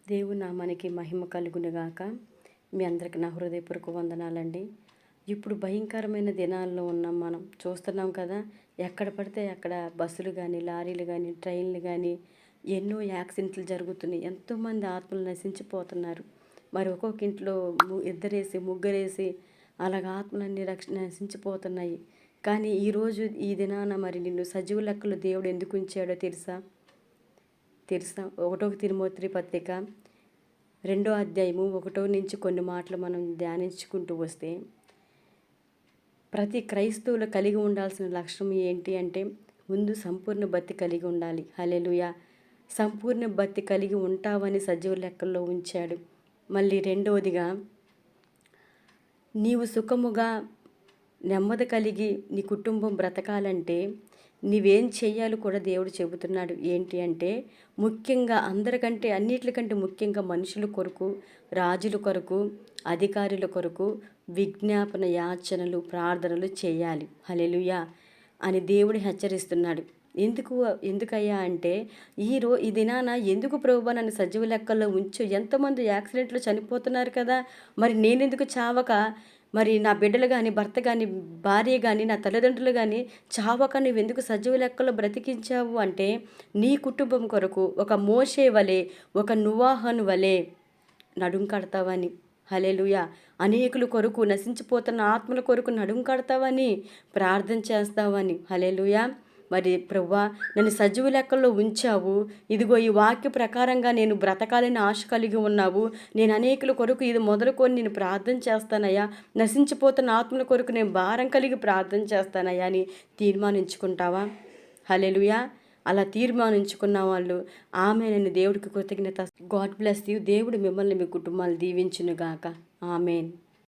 దేవుని నామానికి మహిమ కలుగునుగాక. మీ అందరికి నా హృదయపూర్వక వందనాలండి. ఇప్పుడు భయంకరమైన దినాల్లో ఉన్నాం. మనం చూస్తున్నాం కదా, ఎక్కడ పడితే అక్కడ బస్సులు కానీ, లారీలు కానీ, ట్రైన్లు కానీ ఎన్నో యాక్సిడెంట్లు జరుగుతున్నాయి. ఎంతోమంది ఆత్మలు నశించిపోతున్నారు. మరి ఒక్కొక్క ఇంట్లో ఇద్దరేసి ముగ్గురేసి అలాగ ఆత్మలన్నీ నశించిపోతున్నాయి. కానీ ఈరోజు ఈ దినాన మరి నిన్ను సజీవ లెక్కలు దేవుడు ఎందుకు ఉంచాడో తెలుసా? 1 తిమోతి పత్రిక 2వ అధ్యాయము 1 నుంచి కొన్ని మాటలు మనం ధ్యానించుకుంటూ వస్తే, ప్రతి క్రైస్తవులు కలిగి ఉండాల్సిన లక్షణం ఏంటి అంటే, ముందు సంపూర్ణ భక్తి కలిగి ఉండాలి. హల్లెలూయా. సంపూర్ణ భక్తి కలిగి ఉంటావని సజీవ లెక్కల్లో ఉంచాడు. మళ్ళీ రెండవదిగా, నీవు సుఖముగా నెమ్మది కలిగి నీ కుటుంబం బ్రతకాలంటే నీవేం చెయ్యాలో కూడా దేవుడు చెబుతున్నాడు. ఏంటి అంటే, ముఖ్యంగా అందరికంటే అన్నిటికంటే ముఖ్యంగా మనుషుల కొరకు, రాజుల కొరకు, అధికారుల కొరకు విజ్ఞాపన యాచనలు ప్రార్థనలు చేయాలి. హల్లెలూయా అని దేవుడు హెచ్చరిస్తున్నాడు. ఎందుకయ్యా అంటే, ఈ దినాన ఎందుకు ప్రభువా నన్ను సజీవ లెక్కల్లో ఉంచు? ఎంతోమంది యాక్సిడెంట్లు చనిపోతున్నారు కదా, మరి నేనెందుకు చావక, మరి నా బిడ్డలు కానీ, భర్త కానీ, భార్య కానీ, నా తల్లిదండ్రులు కానీ చావక నువ్వెందుకు సజీవ లెక్కల్లో బ్రతికించావు అంటే, నీ కుటుంబం కొరకు ఒక మోషే వలె, ఒక నోవాహు వలె నడుం కడతావని. హల్లెలూయా. అనేకుల కొరకు, నశించిపోతున్న ఆత్మల కొరకు నడుం కడతావని, ప్రార్థన చేస్తావని. హల్లెలూయా. మరి ప్రభువా నన్ను సజీవ లెక్కల్లో ఉంచావు, ఇదిగో ఈ వాక్య ప్రకారంగా నేను బ్రతకాలని ఆశ కలిగి ఉన్నావు, నేను అనేకుల కొరకు ఇది మొదలుకొని నేను ప్రార్థన చేస్తానయ్యా, నశించిపోతున్న ఆత్మల కొరకు నేను భారం కలిగి ప్రార్థన చేస్తానయ్యా అని తీర్మానించుకుంటావా? హల్లెలూయా. అలా తీర్మానించుకున్న వాళ్ళు ఆమేన్. దేవుడికి కృతజ్ఞత. God bless you. దేవుడు మిమ్మల్ని మీ కుటుంబాలు దీవించునుగాక. ఆమేన్.